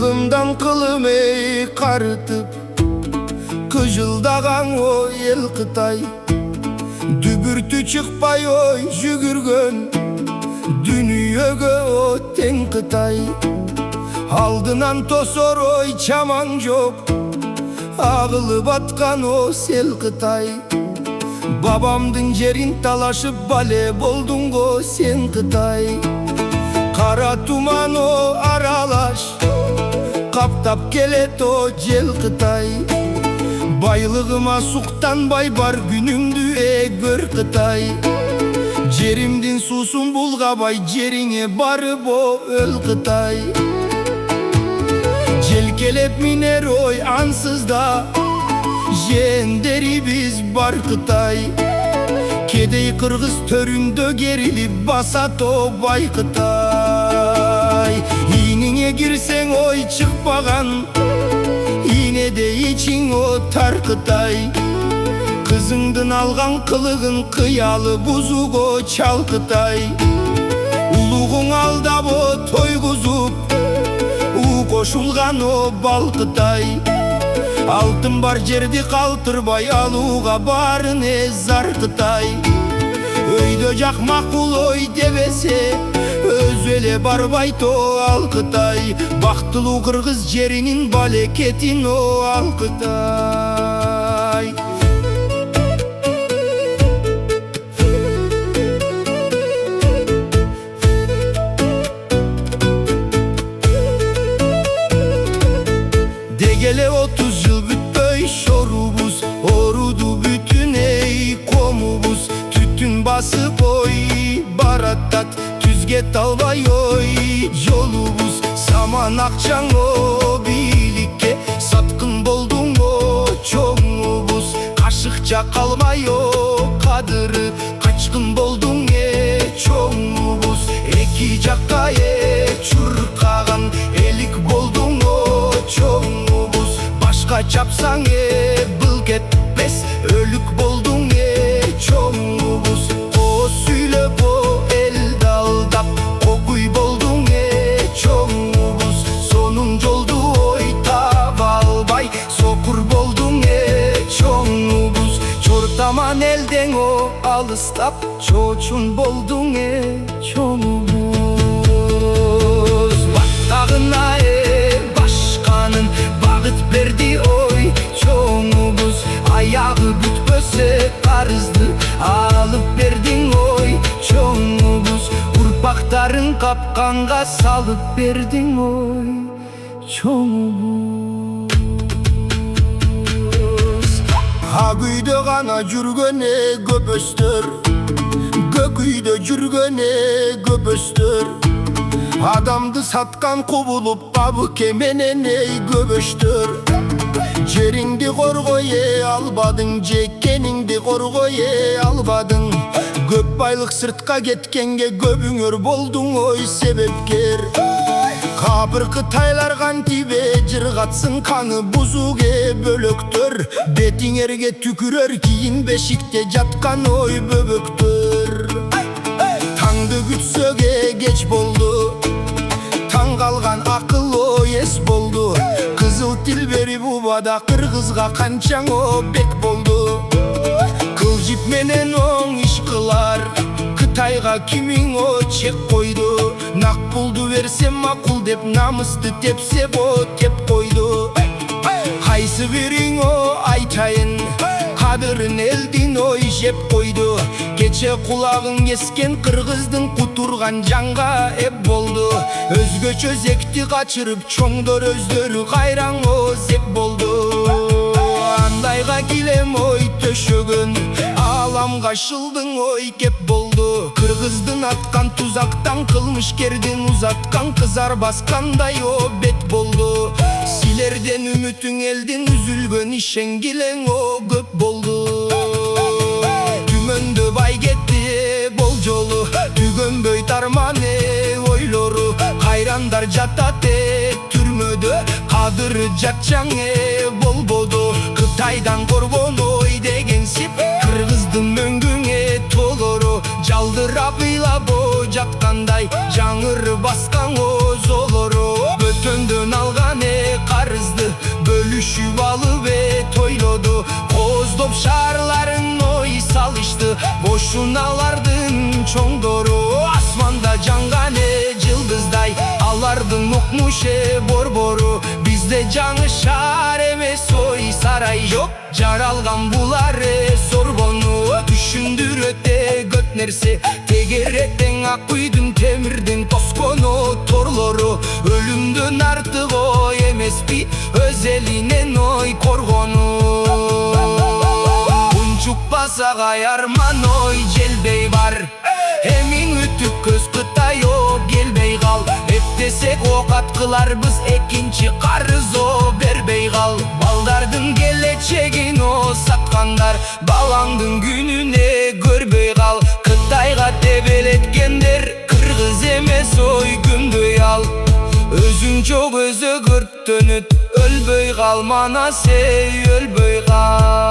Кылымдан кылым ей карытып, кыжылдаган ой эл Кытай. Дүбүртү чыкпай ой жүгүргөн, дүнүйөгө о тең Кытай. Алдынан тосор ой чамаң жок, агылып аткан о сел Кытай. Бабамдын жерин талашып бале болдуң го сен Кытай. Кара туман о аралаш, каптап келет о жел Кытай. Байлыгыма суктанбай бар күнүңдү көр Кытай. Жеримдин суусун булгабай жериңе барып о өл Кытай. Желкелеп минер ой ансызда, жээндарибиз бар Кытай. Кедей кыргыз төрүндө керилип басат о бай Кытай. Ийниңе кирсең ой чыкпаган, ийнеде ичиң о тар Кытай. Кызыңдын алган кылыгын кыялы бузуго чал Кытай. Улугуң алдап о тойгузуп, у кошулган о бал Кытай. Алтын бар жерди калтырбай алууга барын зар Кытай. Өйдө жак макул ой дебесе, өзү эле барбайт о ал Кытай. Бактылуу кыргыз жеринин балекетин о ал Кытай. Дегеле 30 жыл бүтпөй шорубуз, оруду бүтүн эй комубуз. Түтүн басып ой бараттат, түзге талбай ой жолубуз. Саман акчаң о бийликке, саткын болдуң о чоңубуз. Кашыкча калмай о кадыры, качкын болдуң чоңубуз. Эки жакка чуркаган, элик болдуң о чоңубуз. Башка чапсаң был кетпес, өлүк болдуң чоңубуз. О сүйлөп о элди алдап, кокуй болдуң чоңубуз. Сонун жолду ой таба албай, сокур болдуң чоңубуз. Чортаман элдең о алыстап, чоочун болдуң чоңубуз. Баттагына башканын багыт берди ой чоңубуз. Аягы бүтпөсө карызды алып бердиң ой чоңубуз. Урпактарын капканга салып бердиң ой чоңубуз. Ак үйдө гана жүргөн көбөстөр, көк үйдө жүргөн көбөстөр. Адамды саткан кубулуп кабыке менен көбөстөр. Жериңди коргой албадың, жеккениңди коргой албадың. Көп байлык сыртка кеткенге көбүңөр болдуң ой себепкер. Кабыр Кытайлар кантибе жыргатсын каны бузуге бөлөктөр. Бетиңерге түкүрөр кийин бешикте жаткан ой бөбөктөр. Таңды күтсөге кеч болду, таң калган акыл ой эс болду. Кызыл тил берип убада кыргызга канчаң о бек болду. Кылжип менен оң иш кылар, Кытайга кимиң о чек койду. Нак пулду берсем макул деп намысты тепсе бо теп койду. Кайсы бириң о айтайын, кадырын элдин ой жеп койду. Кече кулагың кескен кыргыздын кутурган жанга эп болду. Өзгөчө зекти качырып чоңдор өздөрү кайраң о зек болду. Андайга килем ой төшөгөн, аламга шылдың ой кеп болду. Кыргыздын аткан тузактан кылмышкердин узаткан кызар баскандай о бет болду. Силерден үмүтүң элдин үзүлгөн ишенгилең о көп болду. Түмөндө бай кетти болжолу, түгөнбөй тарман ойлору. Кайрандар жатат түрмөдө, кадыры жатчаң болбоду. Кытайдан коргон ой дегенсип, кыргыздын мөңгүңө толору. Жалдырап ыйлап о жаткандай, жаңыр баскан о золору. Бөтөндөн алган Машиналардын чоңдору асманда жанганы жылдыздай, алардын укмуше борбору. Бизде жаңы шаар эмес ой сарай жок, жаралган булары сорбону. Түшүндүрөт көп нерсе, тегеректен ак үйдүн темирдин тоскону торлору. Өлүмдөн артык ой эмеспи, өз элинен ой коргону. Унчукпаса каярман ой желбей бар, эмиң үтүк көз кытайо келбей кал. Эптесек ок аткыларбыз, экинчи карызо бербей кал. Балдардын келечегин о саткандар, балаңдын күнүнө көрбөй кал. Кытайга тебелеткендер кыргыз эмес ой күндөй ал. Өзүңчө көзө көртөнөт, өлбөй кал мана сей, өлбөй кал.